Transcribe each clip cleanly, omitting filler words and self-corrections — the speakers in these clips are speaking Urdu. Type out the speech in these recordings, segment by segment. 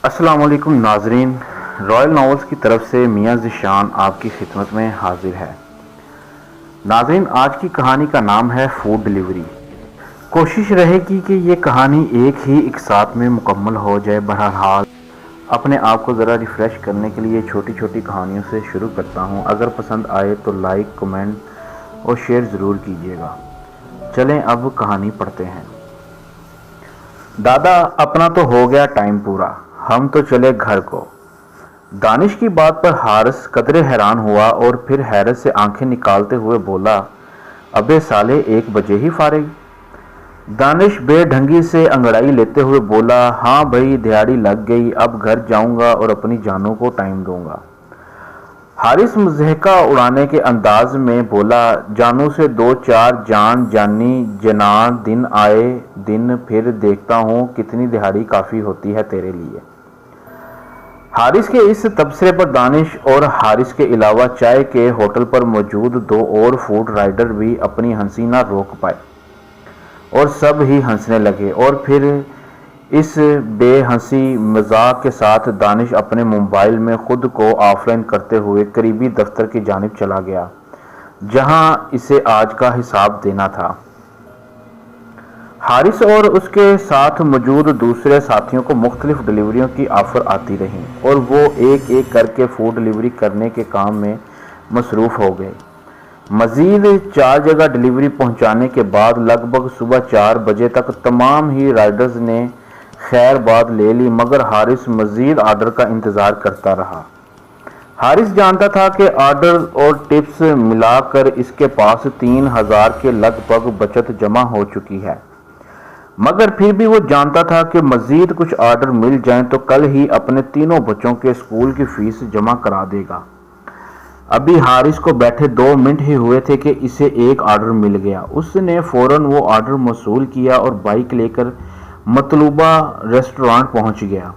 السلام علیکم ناظرین، رائل ناولز کی طرف سے میاں ذیشان آپ کی خدمت میں حاضر ہے۔ ناظرین، آج کی کہانی کا نام ہے فوڈ ڈیلیوری۔ کوشش رہے گی کہ یہ کہانی ایک ساتھ میں مکمل ہو جائے۔ بہرحال اپنے آپ کو ذرا ریفریش کرنے کے لیے چھوٹی چھوٹی کہانیوں سے شروع کرتا ہوں۔ اگر پسند آئے تو لائک، کمنٹ اور شیئر ضرور کیجیے گا۔ چلیں اب کہانی پڑھتے ہیں۔ دادا، اپنا تو ہو گیا ٹائم پورا، ہم تو چلے گھر کو۔ دانش کی بات پر حارث قدرے حیران ہوا اور پھر حیرت سے آنکھیں نکالتے ہوئے بولا، ابے سالے 1 بجے ہی فارغ؟ دانش بے ڈھنگی سے انگڑائی لیتے ہوئے بولا، ہاں بھائی، دیہاڑی لگ گئی، اب گھر جاؤں گا اور اپنی جانوں کو ٹائم دوں گا۔ حارث مضحکہ اڑانے کے انداز میں بولا، جانوں سے 2-4 جان جانی جناں دن آئے دن، پھر دیکھتا ہوں کتنی دہاڑی کافی ہوتی ہے تیرے لیے۔ حارث کے اس تبصرے پر دانش اور حارث کے علاوہ چائے کے ہوٹل پر موجود 2 اور فوڈ رائڈر بھی اپنی ہنسی نہ روک پائے اور سب ہی ہنسنے لگے۔ اور پھر اس بے ہنسی مذاق کے ساتھ دانش اپنے موبائل میں خود کو آف لائن کرتے ہوئے قریبی دفتر کی جانب چلا گیا، جہاں اسے آج کا حساب دینا تھا۔ حارث اور اس کے ساتھ موجود دوسرے ساتھیوں کو مختلف ڈیلیوریوں کی آفر آتی رہیں اور وہ ایک ایک کر کے فوڈ ڈیلیوری کرنے کے کام میں مصروف ہو گئے۔ مزید 4 جگہ ڈیلیوری پہنچانے کے بعد لگ بھگ صبح 4 بجے تک تمام ہی رائڈرز نے خیر باد لے لی، مگر حارث مزید آرڈر کا انتظار کرتا رہا۔ حارث جانتا تھا کہ آرڈر اور ٹپس ملا کر اس کے پاس 3000 کے لگ بھگ بچت جمع ہو چکی ہے، مگر پھر بھی وہ جانتا تھا کہ مزید کچھ آرڈر مل جائیں تو کل ہی اپنے تینوں بچوں کے اسکول کی فیس جمع کرا دے گا۔ ابھی حارث کو بیٹھے 2 منٹ ہی ہوئے تھے کہ اسے ایک آرڈر مل گیا۔ اس نے فوراً وہ آرڈر موصول کیا اور بائک لے کر مطلوبہ ریسٹورانٹ پہنچ گیا۔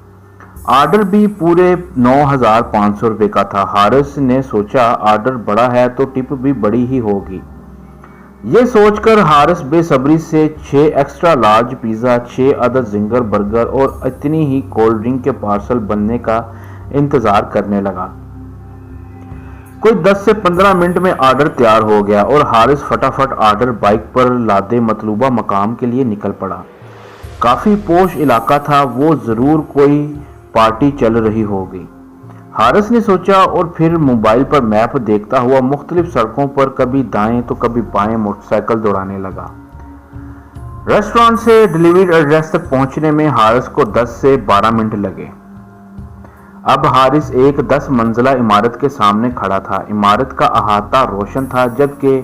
آرڈر بھی پورے 9500 روپے کا تھا۔ حارث نے سوچا، آرڈر بڑا ہے تو ٹپ بھی بڑی ہی ہوگی۔ یہ سوچ کر حارث بے صبری سے 6 ایکسٹرا لارج پیزا، 6 عدد زنگر برگر اور اتنی ہی کولڈ ڈرنک کے پارسل بننے کا انتظار کرنے لگا۔ کوئی 10 سے 15 منٹ میں آرڈر تیار ہو گیا اور حارث فٹافٹ آرڈر بائک پر لادے مطلوبہ مقام کے لیے نکل پڑا۔ کافی پوش علاقہ تھا، وہ ضرور کوئی پارٹی چل رہی ہوگی، حارث نے سوچا، اور پھر موبائل پر میپ دیکھتا ہوا مختلف سڑکوں پر کبھی دائیں تو کبھی بائیں موٹر سائیکل دوڑانے لگا۔ ریسٹورانٹ سے ڈیلیوری ایڈریس تک پہنچنے میں حارث کو 10 سے 12 منٹ لگے۔ اب حارث ایک 10 منزلہ عمارت کے سامنے کھڑا تھا۔ عمارت کا احاطہ روشن تھا، جبکہ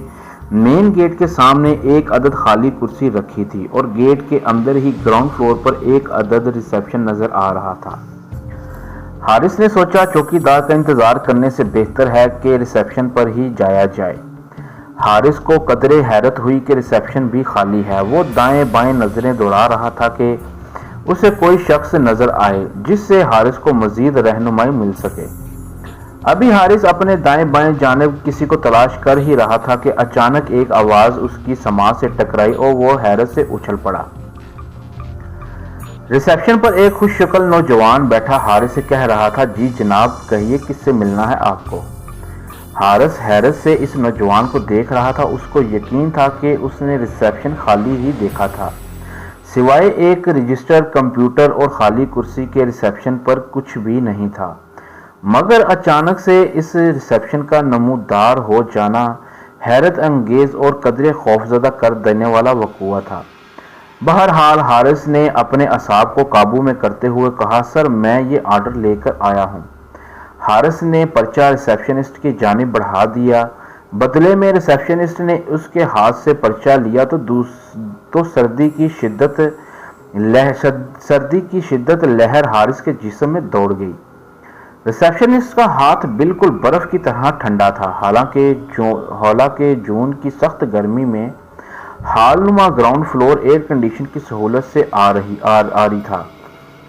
مین گیٹ کے سامنے ایک عدد خالی کرسی رکھی تھی اور گیٹ کے اندر ہی گراؤنڈ فلور پر ایک عدد ریسیپشن نظر آ رہا تھا۔ حارث نے سوچا، چوکیدار کا انتظار کرنے سے بہتر ہے کہ ریسیپشن پر ہی جایا جائے۔ حارث کو قدرے حیرت ہوئی کہ ریسیپشن بھی خالی ہے۔ وہ دائیں بائیں نظریں دوڑا رہا تھا کہ اسے کوئی شخص نظر آئے جس سے حارث کو مزید رہنمائی مل سکے۔ ابھی حارث اپنے دائیں بائیں جانب کسی کو تلاش کر ہی رہا تھا کہ اچانک ایک آواز اس کی سماعت سے ٹکرائی اور وہ حیرت سے اچھل پڑا۔ ریسیپشن پر ایک خوش شکل نوجوان بیٹھا حارث سے کہہ رہا تھا، جی جناب، کہیے کس سے ملنا ہے آپ کو؟ حارث حیرت سے اس نوجوان کو دیکھ رہا تھا۔ اس کو یقین تھا کہ اس نے ریسیپشن خالی ہی دیکھا تھا، سوائے ایک رجسٹر، کمپیوٹر اور خالی کرسی کے ریسیپشن پر کچھ بھی نہیں تھا۔ مگر اچانک سے اس ریسیپشن کا نمودار ہو جانا حیرت انگیز اور قدرے خوفزدہ کر دینے والا واقعہ تھا۔ بہرحال حارث نے اپنے اعصاب کو قابو میں کرتے ہوئے کہا، سر میں یہ آرڈر لے کر آیا ہوں۔ حارث نے پرچہ ریسیپشنسٹ کی جانب بڑھا دیا۔ بدلے میں ریسیپشنسٹ نے اس کے ہاتھ سے پرچہ لیا تو سردی کی شدت لہر حارث کے جسم میں دوڑ گئی۔ ریسیپشنسٹ کا ہاتھ بالکل برف کی طرح ٹھنڈا تھا، حالانکہ جون کی سخت گرمی میں ہال نما گراؤنڈ فلور ایئر کنڈیشن کی سہولت سے آ رہی تھا،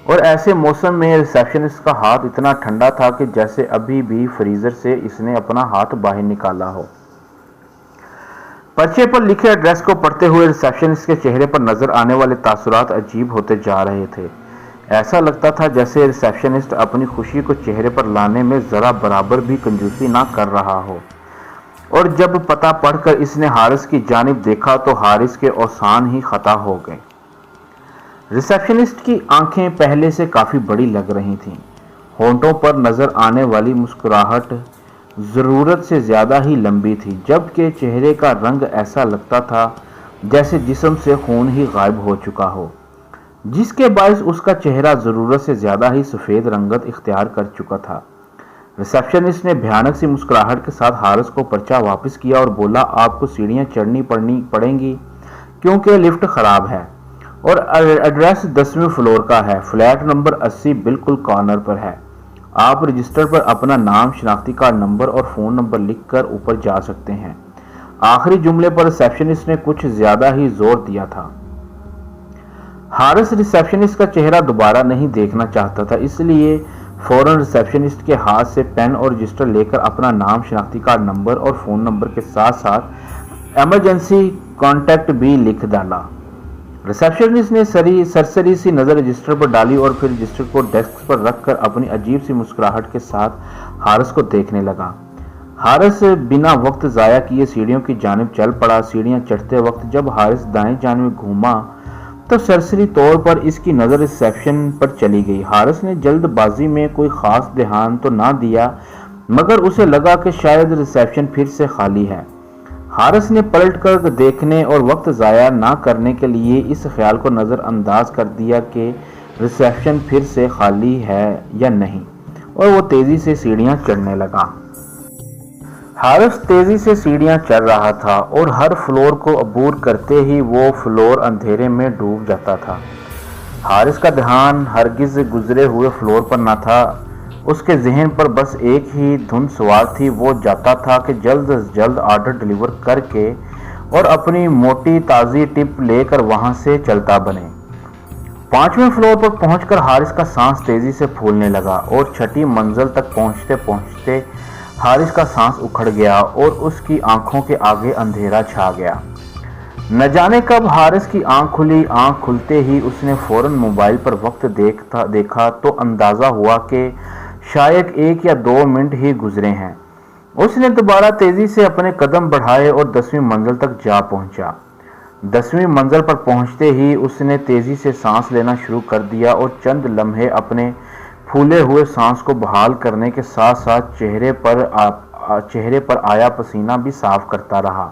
اور ایسے موسم میں ریسیپشنسٹ کا ہاتھ اتنا ٹھنڈا تھا کہ جیسے ابھی بھی فریزر سے اس نے اپنا ہاتھ باہر نکالا ہو۔ پرچے پر لکھے ایڈریس کو پڑھتے ہوئے ریسیپشنسٹ کے چہرے پر نظر آنے والے تاثرات عجیب ہوتے جا رہے تھے۔ ایسا لگتا تھا جیسے ریسیپشنسٹ اپنی خوشی کو چہرے پر لانے میں ذرا برابر بھی کنجوسی نہ کر رہا ہو۔ اور جب پتہ پڑھ کر اس نے حارث کی جانب دیکھا تو حارث کے اوسان ہی خطا ہو گئے۔ ریسیپشنسٹ کی آنکھیں پہلے سے کافی بڑی لگ رہی تھیں۔ ہونٹوں پر نظر آنے والی مسکراہٹ ضرورت سے زیادہ ہی لمبی تھی، جبکہ چہرے کا رنگ ایسا لگتا تھا جیسے جسم سے خون ہی غائب ہو چکا ہو، جس کے باعث اس کا چہرہ ضرورت سے زیادہ ہی سفید رنگت اختیار کر چکا تھا۔ ریسیپشنسٹ نے بھیانک سی مسکراہٹ کے ساتھ حارث کو پرچہ واپس کیا اور بولا، آپ کو سیڑھیاں چڑھنی پڑیں گی کیونکہ لفٹ خراب ہے اور ایڈریس 10ویں فلور کا ہے۔ فلیٹ نمبر 80 بالکل کارنر پر ہے۔ آپ رجسٹر پر اپنا نام، شناختی کارڈ نمبر اور فون نمبر لکھ کر اوپر جا سکتے ہیں۔ آخری جملے پر ریسیپشنسٹ نے کچھ زیادہ ہی زور دیا تھا۔ حارث ریسیپشنسٹ کا چہرہ دوبارہ نہیں دیکھنا چاہتا تھا، اس لیے فوراً ریسیپشنسٹ کے ہاتھ سے پین اور رجسٹر لے کر اپنا نام، شناختی کارڈ نمبر اور فون نمبر کے ساتھ ساتھ ایمرجنسی کانٹیکٹ بھی لکھ ڈالا۔ ریسیپشنسٹ نے سرسری سی نظر رجسٹر پر ڈالی اور پھر رجسٹر کو ڈیسک پر رکھ کر اپنی عجیب سی مسکراہٹ کے ساتھ حارث کو دیکھنے لگا۔ حارث بنا وقت ضائع کیے سیڑھیوں کی جانب چل پڑا۔ سیڑھیاں چڑھتے وقت جب حارث دائیں جانب گھوما تو سرسری طور پر اس کی نظر ریسیپشن پر چلی گئی۔ حارث نے جلد بازی میں کوئی خاص دھیان تو نہ دیا، مگر اسے لگا کہ شاید ریسیپشن پھر سے خالی ہے۔ حارث نے پلٹ کر دیکھنے اور وقت ضائع نہ کرنے کے لیے اس خیال کو نظر انداز کر دیا کہ ریسیپشن پھر سے خالی ہے یا نہیں، اور وہ تیزی سے سیڑھیاں چڑھنے لگا۔ حارث تیزی سے سیڑھیاں چڑھ رہا تھا اور ہر فلور کو عبور کرتے ہی وہ فلور اندھیرے میں ڈوب جاتا تھا۔ حارث کا دھیان ہرگز گزرے ہوئے فلور پر نہ تھا، اس کے ذہن پر بس ایک ہی دھن سوار تھی۔ وہ جاتا تھا کہ جلد از جلد آرڈر ڈیلیور کر کے اور اپنی موٹی تازی ٹپ لے کر وہاں سے چلتا بنے۔ 5ویں فلور پر پہنچ کر حارث کا سانس تیزی سے پھولنے لگا اور 6ٹھی منزل تک پہنچتے پہنچتے حارث کا سانس اکھڑ گیا اور اس کی آنکھوں کے آگے اندھیرا چھا گیا۔ نہ جانے کب حارث کی آنکھ کھلی۔ آنکھ کھلتے ہی اس نے فوراً موبائل پر وقت دیکھا تو اندازہ ہوا کہ شاید 1 یا 2 منٹ ہی گزرے ہیں۔ اس نے دوبارہ تیزی سے اپنے قدم بڑھائے اور 10ویں منزل تک جا پہنچا۔ 10ویں منزل پر پہنچتے ہی اس نے تیزی سے سانس لینا شروع کر دیا اور چند لمحے اپنے پھولے ہوئے سانس کو بحال کرنے کے ساتھ ساتھ چہرے پر آیا پسینہ بھی صاف کرتا رہا۔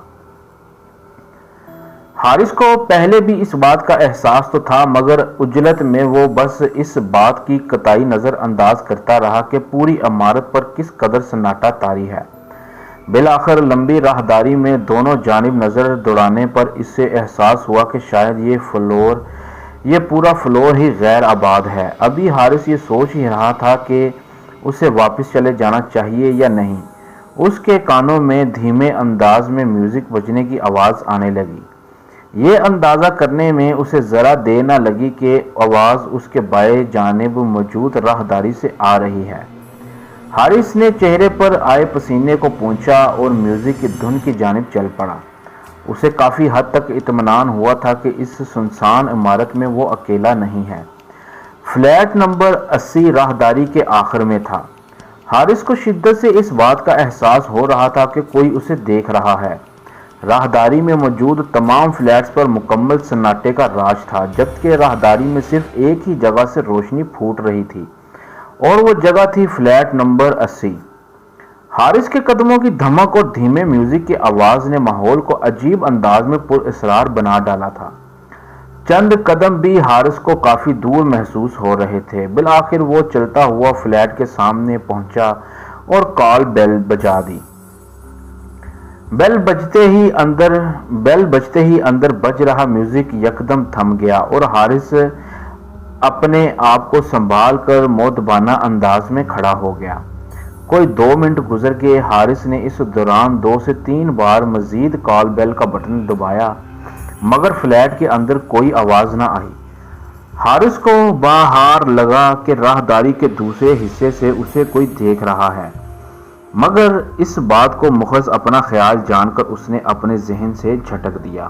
حارث کو پہلے بھی اس بات کا احساس تو تھا، مگر عجلت میں وہ بس اس بات کی قطعی نظر انداز کرتا رہا کہ پوری عمارت پر کس قدر سناٹا طاری ہے۔ بالآخر لمبی راہداری میں دونوں جانب نظر دوڑانے پر اس سے احساس ہوا کہ شاید یہ پورا فلور ہی غیر آباد ہے۔ ابھی حارث یہ سوچ ہی رہا تھا کہ اسے واپس چلے جانا چاہیے یا نہیں، اس کے کانوں میں دھیمے انداز میں میوزک بجنے کی آواز آنے لگی۔ یہ اندازہ کرنے میں اسے ذرا دیر نہ لگی کہ آواز اس کے بائیں جانب موجود راہداری سے آ رہی ہے۔ حارث نے چہرے پر آئے پسینے کو پونچھا اور میوزک کی دھن کی جانب چل پڑا۔ اسے کافی حد تک اطمینان ہوا تھا کہ اس سنسان عمارت میں وہ اکیلا نہیں ہے۔ فلیٹ نمبر 80 راہداری کے آخر میں تھا۔ حارث کو شدت سے اس بات کا احساس ہو رہا تھا کہ کوئی اسے دیکھ رہا ہے۔ راہداری میں موجود تمام فلیٹس پر مکمل سناٹے کا راج تھا، جبکہ راہداری میں صرف ایک ہی جگہ سے روشنی پھوٹ رہی تھی اور وہ جگہ تھی فلیٹ نمبر 80۔ حارث کے قدموں کی دھمک اور دھیمے میوزک کی آواز نے ماحول کو عجیب انداز میں پر اسرار بنا ڈالا تھا۔ چند قدم بھی حارث کو کافی دور محسوس ہو رہے تھے۔ بالآخر وہ چلتا ہوا فلیٹ کے سامنے پہنچا اور کال بیل بجا دی۔ بیل بجتے ہی اندر بج رہا میوزک یکدم تھم گیا اور حارث اپنے آپ کو سنبھال کر مؤدبانہ انداز میں کھڑا ہو گیا۔ کوئی 2 منٹ گزر گئے۔ حارث نے اس دوران 2 سے 3 بار مزید کال بیل کا بٹن دبایا، مگر فلیٹ کے اندر کوئی آواز نہ آئی۔ حارث کو باہر لگا کہ راہداری کے دوسرے حصے سے اسے کوئی دیکھ رہا ہے، مگر اس بات کو محض اپنا خیال جان کر اس نے اپنے ذہن سے جھٹک دیا۔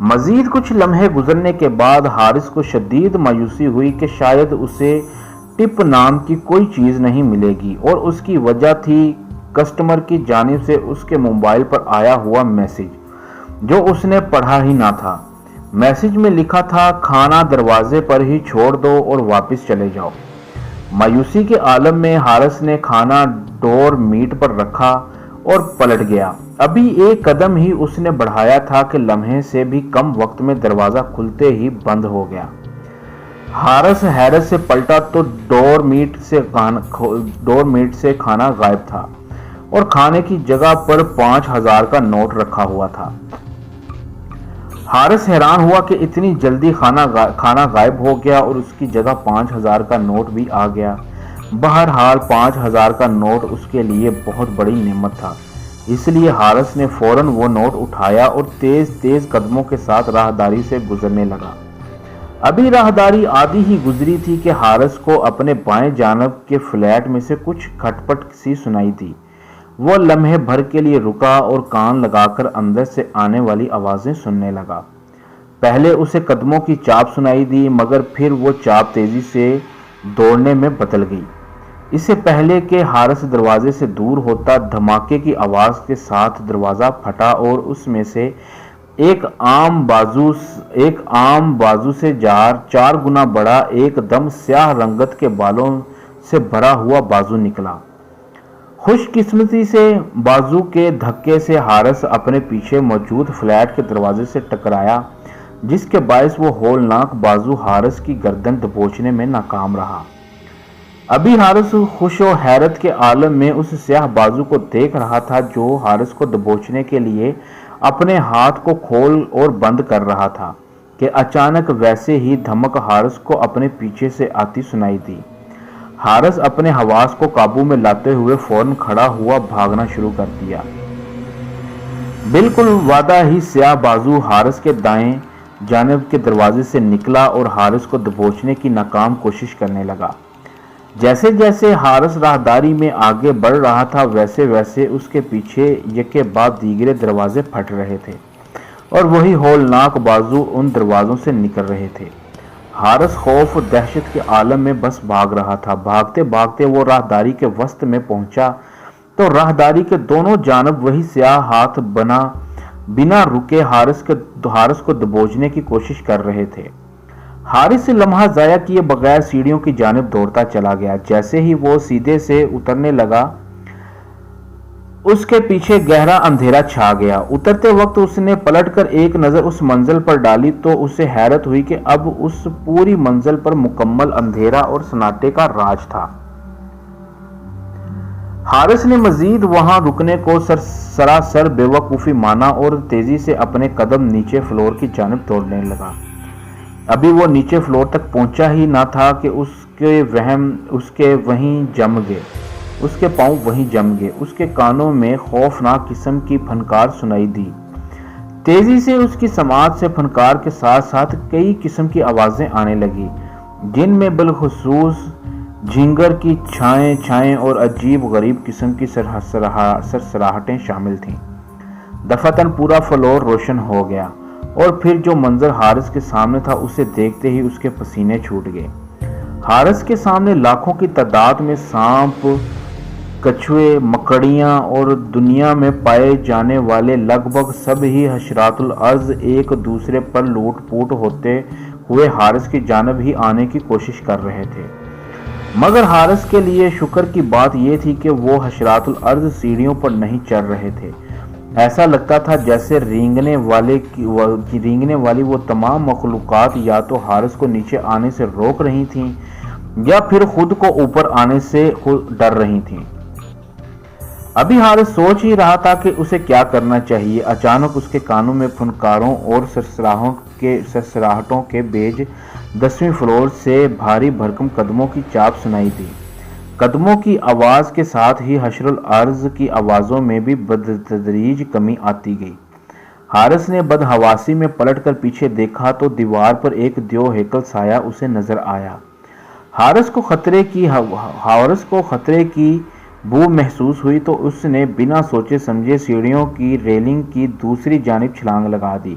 مزید کچھ لمحے گزرنے کے بعد حارث کو شدید مایوسی ہوئی کہ شاید اسے ٹپ نام کی کوئی چیز نہیں ملے گی، اور اس کی وجہ تھی کسٹمر کی جانب سے اس کے موبائل پر آیا ہوا میسج جو اس نے پڑھا ہی نہ تھا۔ میسج میں لکھا تھا، کھانا دروازے پر ہی چھوڑ دو اور واپس چلے جاؤ۔ مایوسی کے عالم میں حارث نے کھانا ڈور میٹ پر رکھا اور پلٹ گیا۔ ابھی ایک قدم ہی اس نے بڑھایا تھا کہ لمحے سے بھی کم وقت میں دروازہ کھلتے ہی بند ہو گیا۔ حارث حیرت سے پلٹا تو ڈور میٹ سے کھانا غائب تھا اور کھانے کی جگہ پر 5000 کا نوٹ رکھا ہوا تھا۔ حارث حیران ہوا کہ اتنی جلدی کھانا غائب ہو گیا اور اس کی جگہ 5000 کا نوٹ بھی آ گیا۔ بہرحال 5000 کا نوٹ اس کے لیے بہت بڑی نعمت تھا، اس لیے حارث نے فوراً وہ نوٹ اٹھایا اور تیز تیز قدموں کے ساتھ راہداری سے گزرنے لگا۔ ابھی راہداری آدھی ہی گزری تھی کہ حارث کو اپنے بائیں جانب کے فلیٹ میں سے کچھ کھٹپٹ سی سنائی دی۔ وہ لمحے بھر کے لیے رکا اور کان لگا کر اندر سے آنے والی آوازیں سننے لگا۔ پہلے اسے قدموں کی چاپ سنائی دی، مگر پھر وہ چاپ تیزی سے دوڑنے میں بدل گئی۔ اس سے پہلے کہ حارث دروازے سے دور ہوتا، دھماکے کی آواز کے ساتھ دروازہ پھٹا اور اس میں سے ایک عام بازو سے 4 گنا بڑا، ایک دم سیاہ رنگت کے بالوں سے بھرا ہوا بازو نکلا۔ خوش قسمتی سے بازو کے دھکے سے حارث اپنے پیچھے موجود فلیٹ کے دروازے سے ٹکرایا، جس کے باعث وہ ہولناک بازو حارث کی گردن دبوچنے میں ناکام رہا۔ ابھی حارث خوش و حیرت کے عالم میں اس سیاہ بازو کو دیکھ رہا تھا جو حارث کو دبوچنے کے لیے اپنے ہاتھ کو کھول اور بند کر رہا تھا کہ اچانک ویسے ہی دھمک حارث کو اپنے پیچھے سے آتی سنائی دی۔ حارث اپنے حواس کو قابو میں لاتے ہوئے فوراً کھڑا ہوا بھاگنا شروع کر دیا۔ بالکل وعدہ ہی سیاہ بازو حارث کے دائیں جانب کے دروازے سے نکلا اور حارث کو دبوچنے کی ناکام کوشش کرنے لگا۔ جیسے جیسے حارث راہداری میں آگے بڑھ رہا تھا، ویسے ویسے اس کے پیچھے یکے بعد دیگرے دروازے پھٹ رہے تھے اور وہی ہولناک بازو ان دروازوں سے نکل رہے تھے۔ حارث خوف و دہشت کے عالم میں بس بھاگ رہا تھا۔ بھاگتے بھاگتے وہ راہداری کے وسط میں پہنچا تو راہداری کے دونوں جانب وہی سیاہ ہاتھ بنا رکے حارث کو دبوچنے کی کوشش کر رہے تھے۔ حارث سے لمحہ ضائع کیے بغیر سیڑھیوں کی جانب دوڑتا چلا گیا۔ جیسے ہی وہ سیدھے سے اترنے لگا، اس کے پیچھے گہرا اندھیرا چھا گیا۔ اترتے وقت اس نے پلٹ کر ایک نظر اس منزل پر ڈالی تو اسے حیرت ہوئی کہ اب اس پوری منزل پر مکمل اندھیرا اور سناٹے کا راج تھا۔ حارث نے مزید وہاں رکنے کو سراسر بے وقوفی مانا اور تیزی سے اپنے قدم نیچے فلور کی جانب دوڑنے لگا۔ ابھی وہ نیچے فلور تک پہنچا ہی نہ تھا کہ اس کے پاؤں وہیں جم گئے۔ اس کے کانوں میں خوفناک قسم کی پھنکار سنائی دی۔ تیزی سے اس کی سماعت سے پھنکار کے ساتھ ساتھ کئی قسم کی آوازیں آنے لگی، جن میں بالخصوص جھینگر کی چھائیں اور عجیب غریب قسم کی سرسراہٹیں شامل تھیں۔ دفعتاً پورا فلور روشن ہو گیا اور پھر جو منظر حارث کے سامنے تھا اسے دیکھتے ہی اس کے پسینے چھوٹ گئے۔ حارث کے سامنے لاکھوں کی تعداد میں سانپ، کچھوے، مکڑیاں اور دنیا میں پائے جانے والے لگ بھگ سب ہی حشرات الارض ایک دوسرے پر لوٹ پوٹ ہوتے ہوئے حارث کی جانب ہی آنے کی کوشش کر رہے تھے۔ مگر حارث کے لیے شکر کی بات یہ تھی کہ وہ حشرات الارض سیڑھیوں پر نہیں چڑھ رہے تھے۔ ایسا لگتا تھا جیسے رینگنے والی وہ تمام مخلوقات یا تو حارث کو نیچے آنے سے روک رہی تھیں یا پھر خود کو اوپر آنے سے ڈر رہی تھیں۔ ابھی حارث سوچ ہی رہا تھا کہ اسے کیا کرنا چاہیے، اچانک اس کے کانوں میں پھنکاروں اور سرسراہٹوں کے بیج 10ویں فلور سے بھاری بھرکم قدموں کی چاپ سنائی دی۔ قدموں کی آواز کے ساتھ ہی حشر الارض کی آوازوں میں بھی بتدریج کمی آتی گئی۔ حارث نے بدحواسی میں پلٹ کر پیچھے دیکھا تو دیوار پر ایک دیو ہیکل سایہ اسے نظر آیا۔ حارث کو خطرے کی بو محسوس ہوئی تو اس نے بنا سوچے سمجھے سیڑھیوں کی ریلنگ کی دوسری جانب چھلانگ لگا دی۔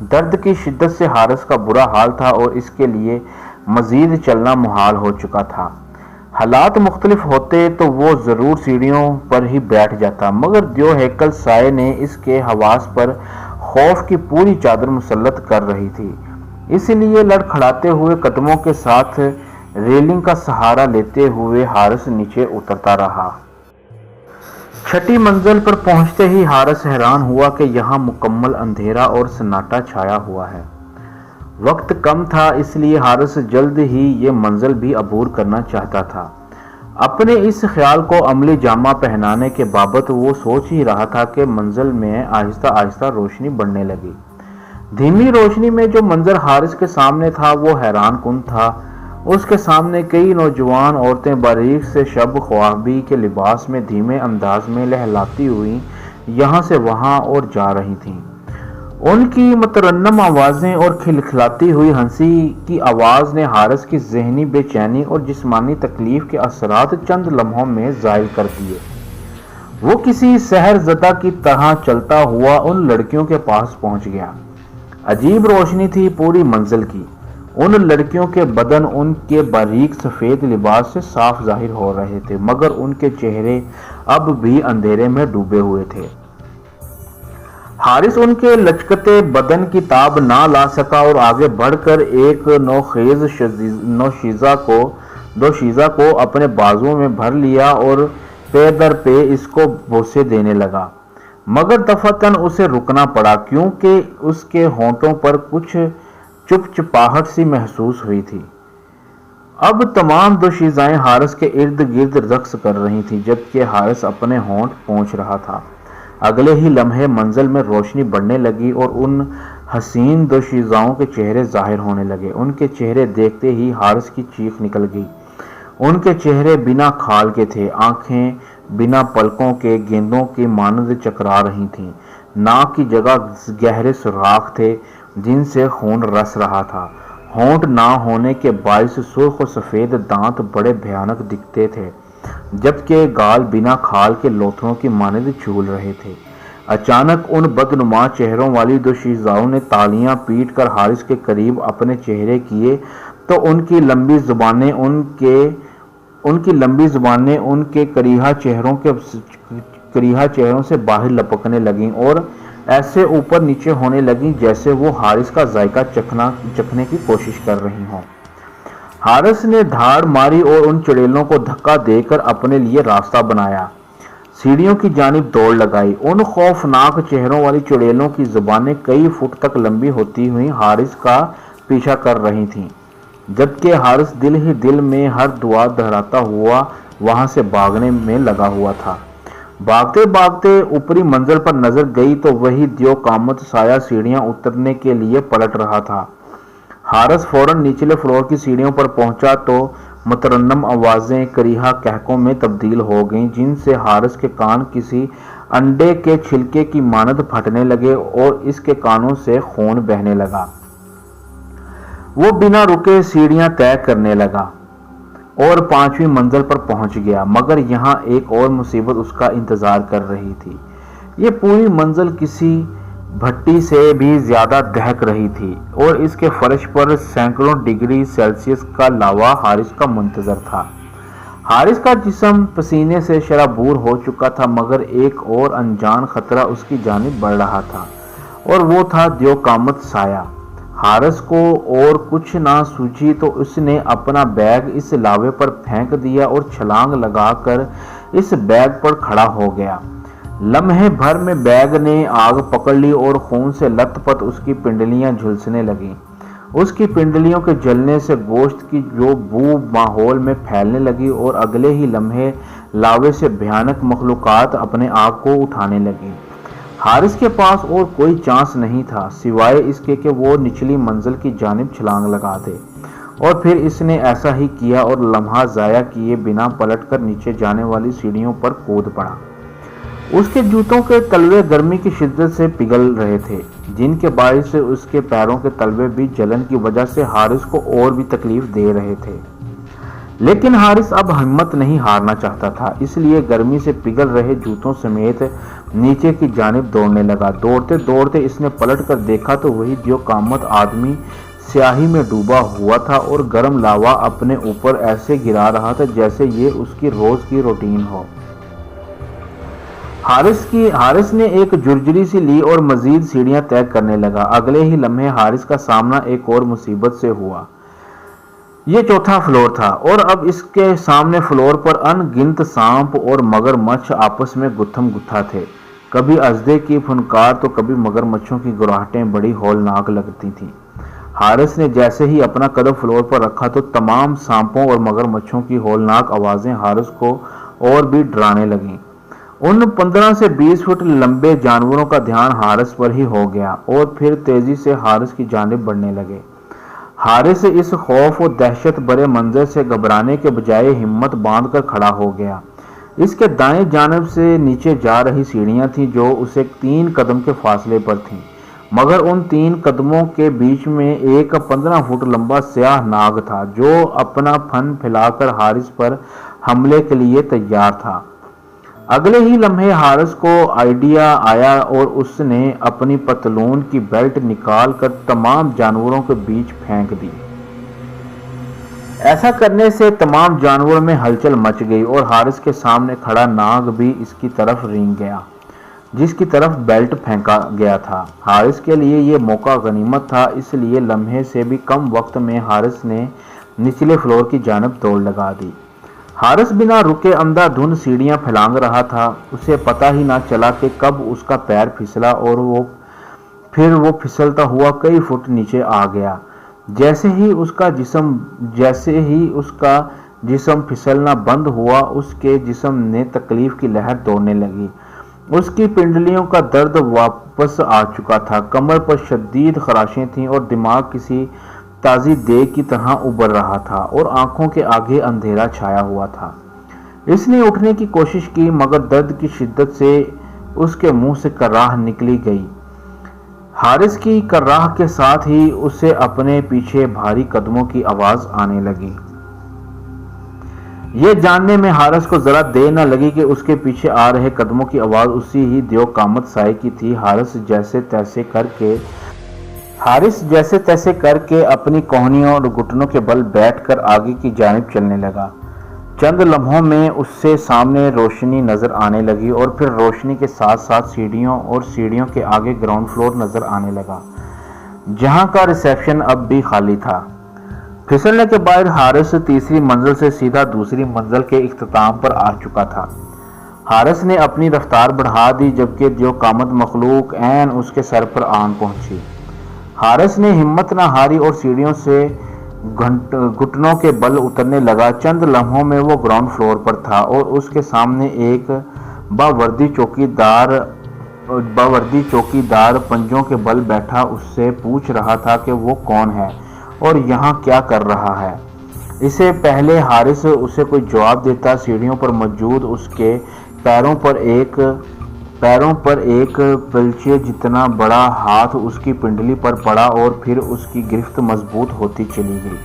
درد کی شدت سے حارث کا برا حال تھا اور اس کے لیے مزید چلنا محال ہو چکا تھا۔ حالات مختلف ہوتے تو وہ ضرور سیڑھیوں پر ہی بیٹھ جاتا، مگر دیو ہیکل سائے نے اس کے حواس پر خوف کی پوری چادر مسلط کر رہی تھی، اس لیے لڑکھڑاتے ہوئے قدموں کے ساتھ ریلنگ کا سہارا لیتے ہوئے حارث نیچے اترتا رہا۔ چھٹی منزل پر پہنچتے ہی حارث حیران ہوا کہ یہاں مکمل اندھیرا اور سناٹا چھایا ہوا ہے۔ وقت کم تھا، اس لیے حارث جلد ہی یہ منزل بھی عبور کرنا چاہتا تھا۔ اپنے اس خیال کو عملی جامہ پہنانے کے بابت وہ سوچ ہی رہا تھا کہ منزل میں آہستہ آہستہ روشنی بڑھنے لگی۔ دھیمی روشنی میں جو منظر حارث کے سامنے تھا وہ حیران کن تھا۔ اس کے سامنے کئی نوجوان عورتیں باریک سے شب خوابی کے لباس میں دھیمے انداز میں لہلاتی ہوئی یہاں سے وہاں اور جا رہی تھیں۔ ان کی مترنم آوازیں اور کھلکھلاتی ہوئی ہنسی کی آواز نے حارث کی ذہنی بے چینی اور جسمانی تکلیف کے اثرات چند لمحوں میں زائل کر دیے۔ وہ کسی سحر زدہ کی طرح چلتا ہوا ان لڑکیوں کے پاس پہنچ گیا۔ عجیب روشنی تھی پوری منزل کی۔ ان لڑکیوں کے بدن ان کے باریک سفید لباس سے صاف ظاہر ہو رہے تھے، مگر ان کے چہرے اب بھی اندھیرے میں ڈوبے ہوئے تھے۔ حارث ان کے لچکتے بدن کی تاب نہ لا سکا اور آگے بڑھ کر ایک دوشیزہ کو اپنے بازوؤں میں بھر لیا اور پے در پے اس کو بوسے دینے لگا، مگر دفعتاً اسے رکنا پڑا کیونکہ اس کے ہونٹوں پر کچھ چپچپاہٹ سی محسوس ہوئی تھی۔ اب تمام دوشیزائیں حارث کے ارد گرد رقص کر رہی تھیں جبکہ حارث اپنے ہونٹ پونچھ رہا تھا۔ اگلے ہی لمحے منزل میں روشنی بڑھنے لگی اور ان حسین دوشیزاؤں کے چہرے ظاہر ہونے لگے۔ ان کے چہرے دیکھتے ہی حارث کی چیخ نکل گئی۔ ان کے چہرے بنا کھال کے تھے، آنکھیں بنا پلکوں کے گیندوں کی مانند چکرا رہی تھیں، ناک کی جگہ گہرے سوراخ تھے جن سے خون رس رہا تھا، ہونٹ نہ ہونے کے باعث سرخ و سفید دانت بڑے بھیانک دکھتے تھے جبکہ گال بنا کھال کے لوتھڑوں کی مانند جھول رہے تھے۔ اچانک ان بدنما چہروں والی دوشیزاؤں نے تالیاں پیٹ کر حارث کے قریب اپنے چہرے کیے تو ان کی لمبی زبانیں ان کے کریہا چہروں سے باہر لپکنے لگیں اور ایسے اوپر نیچے ہونے لگیں جیسے وہ حارث کا ذائقہ چکھنے کی کوشش کر رہی ہوں۔ حارث نے دھاڑ ماری اور ان چڑیلوں کو دھکا دے کر اپنے لیے راستہ بنایا، سیڑھیوں کی جانب دوڑ لگائی۔ ان خوفناک چہروں والی چڑیلوں کی زبانیں کئی فٹ تک لمبی ہوتی ہوئی حارث کا پیچھا کر رہی تھیں، جبکہ حارث دل ہی دل میں ہر دعا دہراتا ہوا وہاں سے بھاگنے میں لگا ہوا تھا۔ بھاگتے بھاگتے اوپری منزل پر نظر گئی تو وہی دیو قامت سایہ سیڑھیاں اترنے کے لیے پلٹ رہا تھا۔ حارث فوراً نچلے فلور کی سیڑھیوں پر پہنچا تو مترنم آوازیں کریہا کہکوں میں تبدیل ہو گئیں جن سے حارث کے کان کسی انڈے کے چھلکے کی مانند پھٹنے لگے اور اس کے کانوں سے خون بہنے لگا۔ وہ بنا رکے سیڑھیاں طے کرنے لگا اور 5ویں منزل پر پہنچ گیا، مگر یہاں ایک اور مصیبت اس کا انتظار کر رہی تھی۔ یہ پوری منزل کسی بھٹی سے بھی زیادہ دہک رہی تھی اور اس کے فرش پر سینکڑوں ڈگری سیلسیس کا لاوا حارث کا منتظر تھا۔ حارث کا جسم پسینے سے شرابور ہو چکا تھا، مگر ایک اور انجان خطرہ اس کی جانب بڑھ رہا تھا اور وہ تھا دیو قامت سایہ۔ حارث کو اور کچھ نہ سوچی تو اس نے اپنا بیگ اس لاوے پر پھینک دیا اور چھلانگ لگا کر اس بیگ پر کھڑا ہو گیا۔ لمحے بھر میں بیگ نے آگ پکڑ لی اور خون سے لت پت اس کی پنڈلیاں جھلسنے لگیں۔ اس کی پنڈلیوں کے جلنے سے گوشت کی جو بو ماحول میں پھیلنے لگی اور اگلے ہی لمحے لاوے سے بھیانک مخلوقات اپنے آپ کو اٹھانے لگیں۔ حارث کے پاس اور کوئی چانس نہیں تھا سوائے اس کے کہ وہ نچلی منزل کی جانب چھلانگ لگا دے، اور پھر اس نے ایسا ہی کیا اور لمحہ ضائع کیے بنا پلٹ کر نیچے جانے والی سیڑھیوں پر کود پڑا۔ اس کے جوتوں کے تلوے گرمی کی شدت سے پگھل رہے تھے جن کے باعث اس کے پیروں کے تلوے بھی جلن کی وجہ سے حارث کو اور بھی تکلیف دے رہے تھے، لیکن حارث اب ہمت نہیں ہارنا چاہتا تھا، اس لیے گرمی سے پگھل رہے جوتوں سمیت نیچے کی جانب دوڑنے لگا۔ دوڑتے دوڑتے اس نے پلٹ کر دیکھا تو وہی دیو قامت آدمی سیاہی میں ڈوبا ہوا تھا اور گرم لاوا اپنے اوپر ایسے گرا رہا تھا جیسے یہ اس کی روز کی روٹین ہو۔ حارث نے ایک جرجری سی لی اور مزید سیڑھیاں طے کرنے لگا۔ اگلے ہی لمحے حارث کا سامنا ایک اور مصیبت سے ہوا۔ یہ چوتھا فلور تھا اور اب اس کے سامنے فلور پر ان گنت سانپ اور مگر مچھ آپس میں گتھم گتھا تھے۔ کبھی اژدے کی پھنکار تو کبھی مگر مچھوں کی گراہٹیں بڑی ہولناک لگتی تھیں۔ حارث نے جیسے ہی اپنا قدم فلور پر رکھا تو تمام سانپوں اور مگر مچھوں کی ہولناک آوازیں حارث کو اور بھی ڈرانے لگیں۔ ان 15 سے 20 فٹ لمبے جانوروں کا دھیان حارث پر ہی ہو گیا اور پھر تیزی سے حارث کی جانب بڑھنے لگے۔ حارث اس خوف و دہشت بھرے منظر سے گھبرانے کے بجائے ہمت باندھ کر کھڑا ہو گیا۔ اس کے دائیں جانب سے نیچے جا رہی سیڑھیاں تھیں جو اسے 3 قدم کے فاصلے پر تھیں، مگر ان 3 قدموں کے بیچ میں ایک 15 فٹ لمبا سیاہ ناگ تھا جو اپنا پھن پھیلا کر حارث پر حملے کے لیے تیار تھا۔ اگلے ہی لمحے حارث کو آئیڈیا آیا اور اس نے اپنی پتلون کی بیلٹ نکال کر تمام جانوروں کے بیچ پھینک دی۔ ایسا کرنے سے تمام جانوروں میں ہلچل مچ گئی اور حارث کے سامنے کھڑا ناگ بھی اس کی طرف رینگ گیا جس کی طرف بیلٹ پھینکا گیا تھا۔ حارث کے لیے یہ موقع غنیمت تھا، اس لیے لمحے سے بھی کم وقت میں حارث نے نچلے فلور کی جانب دوڑ لگا دی۔ حارث بنا رکے اندھا دھند سیڑھیاں پھلانگ رہا تھا۔ اسے پتہ ہی نہ چلا کہ کب اس کا پیر پھسلا اور پھر وہ پھسلتا ہوا کئی فٹ نیچے آ گیا۔ جیسے ہی اس کا جسم پھسلنا بند ہوا، اس کے جسم نے تکلیف کی لہر دوڑنے لگی۔ اس کی پنڈلیوں کا درد واپس آ چکا تھا، کمر پر شدید خراشیں تھیں اور دماغ کسی تازی دیگ کی طرح ابل رہا تھا اور آنکھوں کے آگے اندھیرا چھایا ہوا تھا۔ اس نے اٹھنے کی کوشش کی مگر درد کی شدت سے اس کے منہ سے کراہ نکلی گئی۔ حارث کی کراہ کے ساتھ ہی اسے اپنے پیچھے بھاری قدموں کی آواز آنے لگی۔ یہ جاننے میں حارث کو ذرا دیر نہ لگی کہ اس کے پیچھے آ رہے قدموں کی آواز اسی ہی دیو قامت سائے کی تھی۔ حارث جیسے تیسے کر کے اپنی کوہنیوں اور گھٹنوں کے بل بیٹھ کر آگے کی جانب چلنے لگا۔ چند لمحوں میں اس سے سامنے روشنی نظر آنے لگی اور پھر روشنی کے ساتھ ساتھ سیڑھیوں اور سیڑھیوں کے آگے گراؤنڈ فلور نظر آنے لگا جہاں کا ریسیپشن اب بھی خالی تھا۔ پھسلنے کے بعد حارث تیسری منزل سے سیدھا دوسری منزل کے اختتام پر آ چکا تھا۔ حارث نے اپنی رفتار بڑھا دی جبکہ دیو قامت مخلوق عین اس کے سر پر آن پہنچی۔ حارث نے ہمت نہ ہاری اور سیڑھیوں سے گھٹنوں کے بل اترنے لگا۔ چند لمحوں میں وہ گراؤنڈ فلور پر تھا اور اس کے سامنے ایک باوردی چوکیدار پنجوں کے بل بیٹھا اس سے پوچھ رہا تھا کہ وہ کون ہے اور یہاں کیا کر رہا ہے۔ اسے پہلے حارث اسے کوئی جواب دیتا، سیڑھیوں پر موجود اس کے پیروں پر ایک پلچے جتنا بڑا ہاتھ اس کی پنڈلی پر پڑا اور پھر اس کی گرفت مضبوط ہوتی چلی گئی۔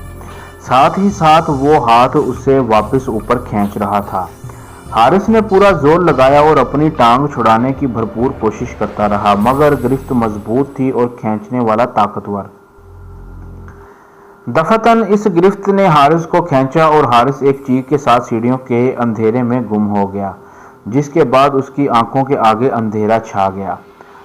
ساتھ ہی ساتھ وہ ہاتھ اسے واپس اوپر کھینچ رہا تھا۔ حارث نے پورا زور لگایا اور اپنی ٹانگ چھڑانے کی بھرپور کوشش کرتا رہا مگر گرفت مضبوط تھی اور کھینچنے والا طاقتور۔ دفعتاً اس گرفت نے حارث کو کھینچا اور حارث ایک چیخ کے ساتھ سیڑھیوں کے اندھیرے میں گم ہو گیا، جس کے بعد اس کی آنکھوں کے آگے اندھیرا چھا گیا۔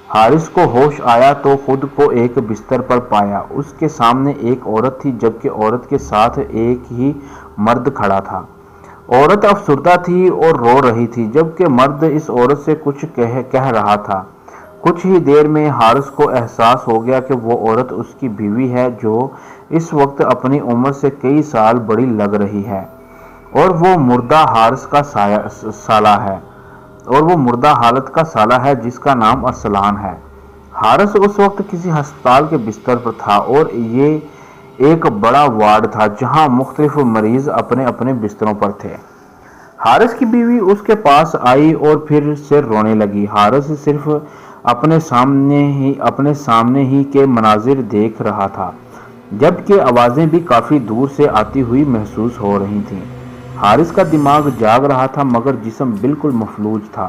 حارث کو ہوش آیا تو خود کو ایک بستر پر پایا۔ اس کے سامنے ایک عورت تھی جبکہ عورت کے ساتھ ایک ہی مرد کھڑا تھا۔ عورت افسردہ تھی اور رو رہی تھی جبکہ مرد اس عورت سے کچھ کہہ رہا تھا۔ کچھ ہی دیر میں حارث کو احساس ہو گیا کہ وہ عورت اس کی بیوی ہے جو اس وقت اپنی عمر سے کئی سال بڑی لگ رہی ہے اور وہ مردہ حارث کا حالت کا سالہ ہے جس کا نام ارسلان ہے۔ حارث اس وقت کسی ہسپتال کے بستر پر تھا اور یہ ایک بڑا وارڈ تھا جہاں مختلف مریض اپنے اپنے بستروں پر تھے۔ حارث کی بیوی اس کے پاس آئی اور پھر سے رونے لگی۔ حارث صرف اپنے سامنے ہی کے مناظر دیکھ رہا تھا جبکہ آوازیں بھی کافی دور سے آتی ہوئی محسوس ہو رہی تھیں۔ حارث کا دماغ جاگ رہا تھا مگر جسم بالکل مفلوج تھا۔